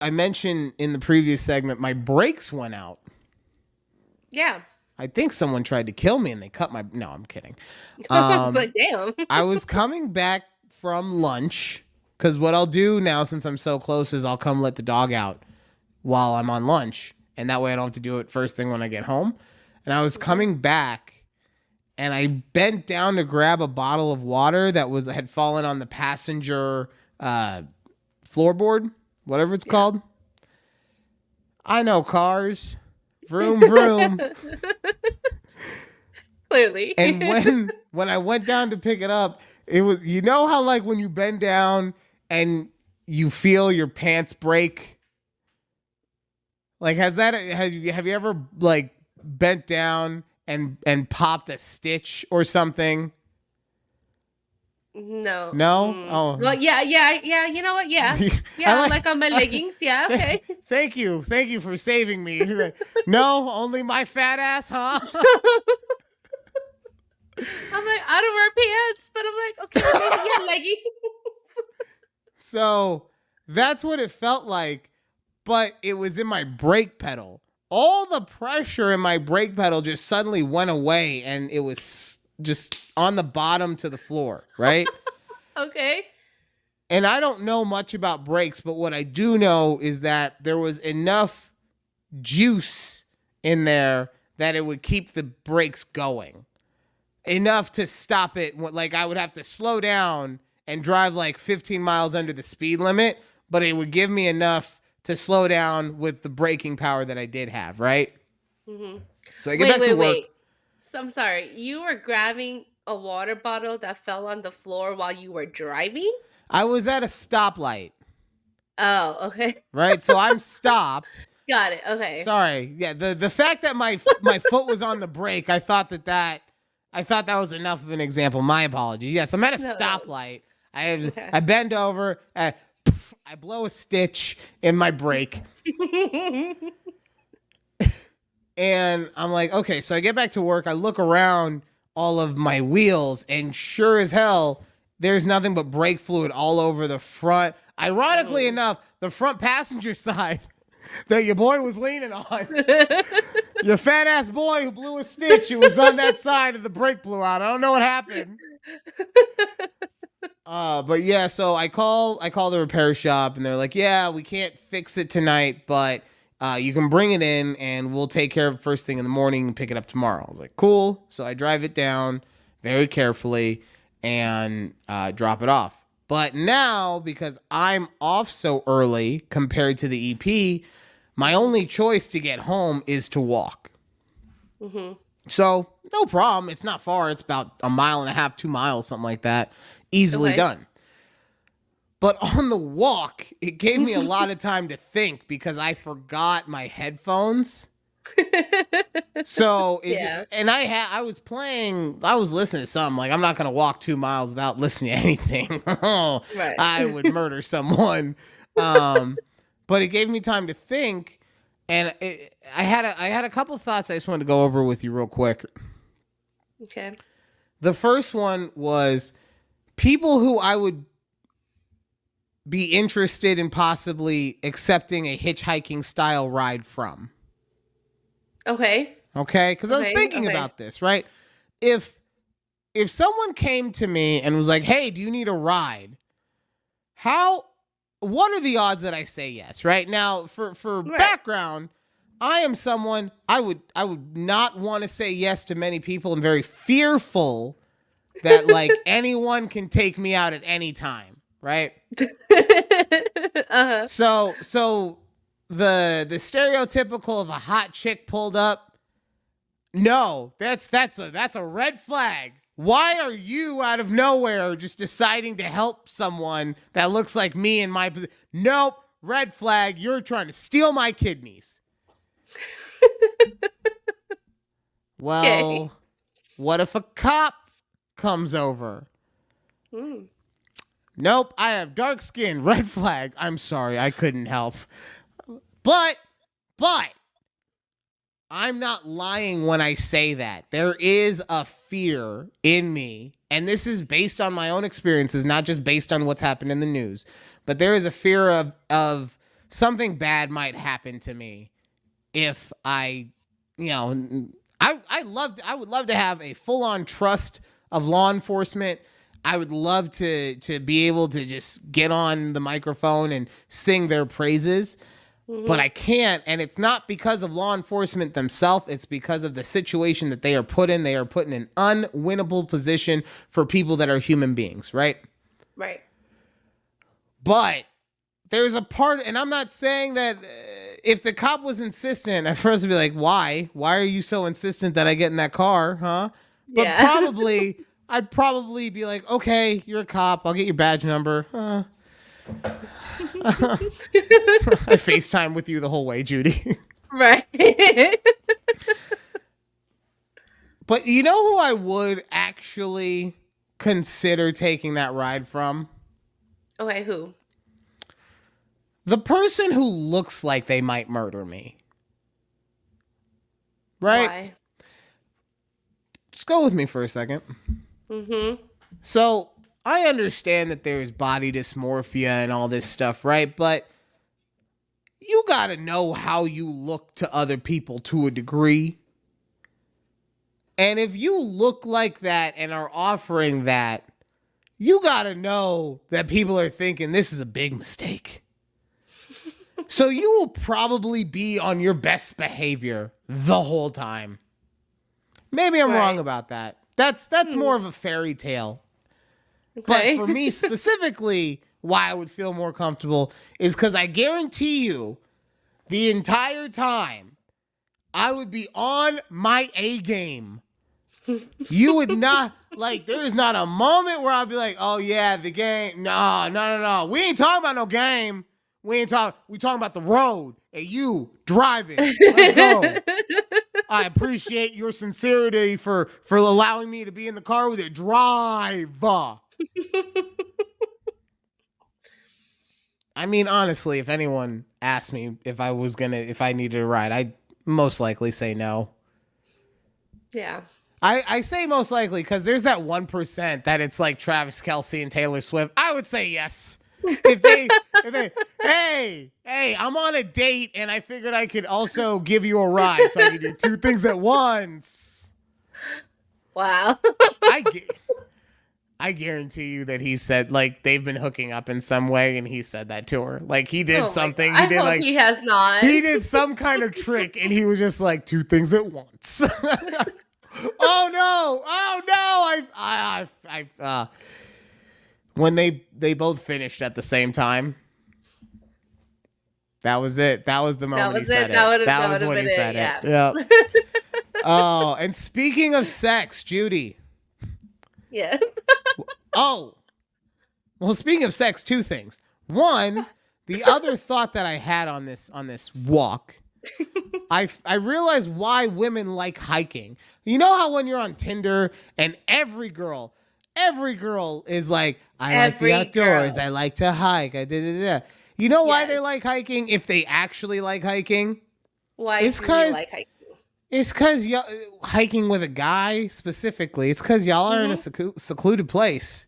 I mentioned in the previous segment, my brakes went out. Yeah. I think someone tried to kill me and they cut my. No, I'm kidding. But damn. I was coming back from lunch because what I'll do now, since I'm so close, is I'll come let the dog out while I'm on lunch, and that way I don't have to do it first thing when I get home. And I was coming back, and I bent down to grab a bottle of water that had fallen on the passenger floorboard, whatever it's called. I know cars. Vroom, vroom. Clearly. And when I went down to pick it up, it was, you know how like when you bend down and you feel your pants break? Like have you ever like bent down and popped a stitch or something? No. No? Oh. Well, yeah. You know what? Yeah. Yeah, like on my leggings. Yeah, okay. Thank you for saving me. No, only my fat ass, huh? I'm like, I don't wear pants, but I'm like, okay, maybe yeah, leggings. So that's what it felt like, but it was in my brake pedal. All the pressure in my brake pedal just suddenly went away, and it was just on the bottom to the floor, right? Okay. And I don't know much about brakes, but what I do know is that there was enough juice in there that it would keep the brakes going. Enough to stop it. Like I would have to slow down and drive like 15 miles under the speed limit, but it would give me enough to slow down with the braking power that I did have, right? Mm-hmm. So I get back to work. Wait. So I'm sorry. You were grabbing a water bottle that fell on the floor while you were driving? I was at a stoplight. Oh, okay. Right? So I'm stopped. Got it. Okay. Sorry. Yeah, the fact that my foot was on the brake, I thought that was enough of an example. My apologies. Yes, I'm at a stoplight. I bend over, I blow a stitch in my brake. And I'm like, okay, so I get back to work. I look around all of my wheels, and sure as hell, there's nothing but brake fluid all over the front. Ironically enough, the front passenger side that your boy was leaning on. Your fat ass boy who blew a stitch, it was on that side of the brake blew out. I don't know what happened. But yeah, so I call the repair shop, and they're like, yeah, we can't fix it tonight, but you can bring it in and we'll take care of it first thing in the morning and pick it up tomorrow. I was like, cool. So I drive it down very carefully and drop it off. But now, because I'm off so early compared to the EP, my only choice to get home is to walk. Mm-hmm. So no problem. It's not far. It's about 1.5 miles, 2 miles, something like that. Easily done. But on the walk, it gave me a lot of time to think because I forgot my headphones. So and I was listening to something. Like, I'm not gonna walk 2 miles without listening to anything. Right. I would murder someone. But it gave me time to think, and I had a couple thoughts I just wanted to go over with you real quick. Okay. The first one was people who I would be interested in possibly accepting a hitchhiking style ride from. Okay. Because I was thinking about this, right? If someone came to me and was like, hey, do you need a ride? What are the odds that I say yes, right? Now, for background, I am someone, I would not want to say yes to many people. I'm very fearful that like anyone can take me out at any time, right? Uh-huh. So the stereotypical of a hot chick pulled up, no, that's a red flag. Why are you out of nowhere just deciding to help someone that looks like me in my position? Nope, red flag. You're trying to steal my kidneys. Well, what if a cop comes over? Nope, I have dark skin. Red flag. I'm sorry, I couldn't help. But I'm not lying when I say that. There is a fear in me, and this is based on my own experiences, not just based on what's happened in the news. But there is a fear of something bad might happen to me if I, I would love to have a full on trust of law enforcement. I would love to be able to just get on the microphone and sing their praises, but I can't. And it's not because of law enforcement themselves. It's because of the situation that they are put in. They are put in an unwinnable position for people that are human beings, right? Right. But there's a part, and I'm not saying that if the cop was insistent, at first I'd be like, why? Why are you so insistent that I get in that car, huh? But I'd probably be like, okay, you're a cop. I'll get your badge number. I FaceTime with you the whole way, Judy. Right. But you know who I would actually consider taking that ride from? Okay, who? The person who looks like they might murder me. Right? Why? Just go with me for a second. So I understand that there's body dysmorphia and all this stuff, right? But you got to know how you look to other people to a degree. And if you look like that and are offering that, you got to know that people are thinking this is a big mistake. So you will probably be on your best behavior the whole time. Maybe I'm wrong about that. That's more of a fairy tale. Okay. But for me specifically, why I would feel more comfortable is because I guarantee you the entire time I would be on my A game. You would not, like, there is not a moment where I'll be like, oh yeah, the game. No. We ain't talking about no game. We talking about the road and you driving. Let's go. I appreciate your sincerity for allowing me to be in the car with you. Drive. I mean, honestly, if anyone asked me if I needed a ride, I'd most likely say no. Yeah. I say most likely because there's that 1% that it's like Travis Kelce and Taylor Swift. I would say yes. If they, hey, I'm on a date and I figured I could also give you a ride so I could do two things at once. Wow. I guarantee you that he said, like, they've been hooking up in some way and he said that to her. Like, he did something. I hope he has not. He did some kind of trick and he was just like, two things at once. Oh no. When they both finished at the same time. That was it. That was the moment he said it. That was when he said it. Yeah. Oh, and speaking of sex, Judy. Yeah. Oh. Well, speaking of sex, two things. One, the other thought that I had on this walk, I realized why women like hiking. You know how when you're on Tinder and every girl is like, I like the outdoors. I like to hike. You know why they like hiking? If they actually like hiking, why do you like hiking? It's because hiking with a guy specifically. It's because y'all are in a secluded place.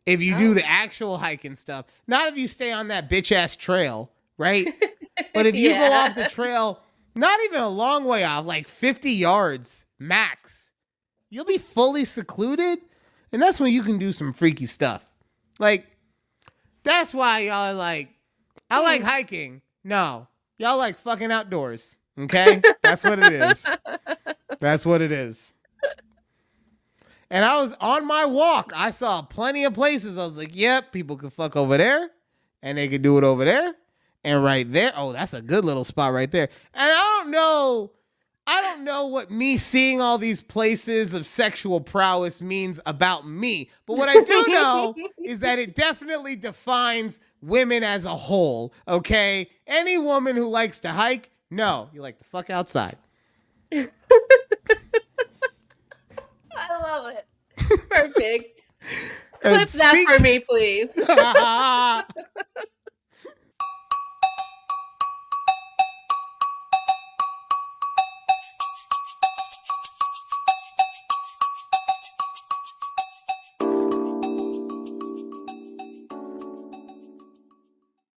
If you do the actual hiking stuff, not if you stay on that bitch ass trail, right? But if you go off the trail, not even a long way off, like 50 yards max, you'll be fully secluded. And that's when you can do some freaky stuff. Like, that's why y'all are like, I like hiking. No, y'all like fucking outdoors. Okay? That's what it is. That's what it is. And I was on my walk. I saw plenty of places. I was like, yep, people can fuck over there. And they can do it over there. And right there. Oh, that's a good little spot right there. And I don't know what me seeing all these places of sexual prowess means about me. But what I do know is that it definitely defines women as a whole. Okay? Any woman who likes to hike, no, you like to fuck outside. I love it. Perfect. Clip that for me, please.